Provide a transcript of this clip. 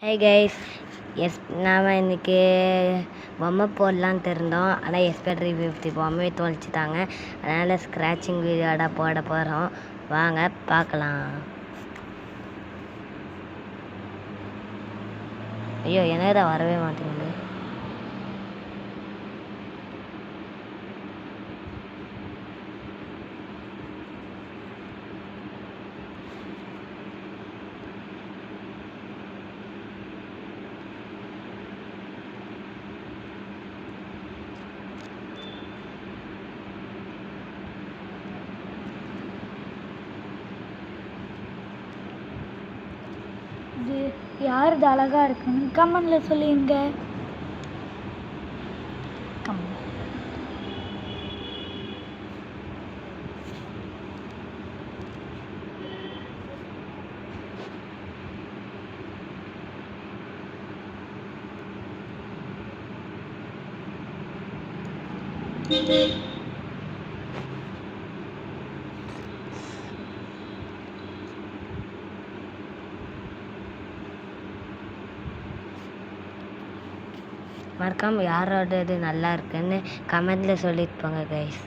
Hi guys. நாம் இன்றைக்கி பொம்மை போடலான்ட்டு இருந்தோம். ஆனால் SP350 பொம்மையை தொலைச்சிட்டாங்க. அதனால் ஸ்க்ராட்சிங் வீடியோட போட போகிறோம். வாங்க பார்க்கலாம். ஐயோ, என்னடா வரவே மாட்டேங்குது. இது யாருது அழகா இருக்குன்னு கமெண்ட்ல சொல்லிருங்க. மறக்காமல் யாரோட இது நல்லா இருக்குன்னு கமெண்டில் சொல்லிட்டு போங்க கைஸ்.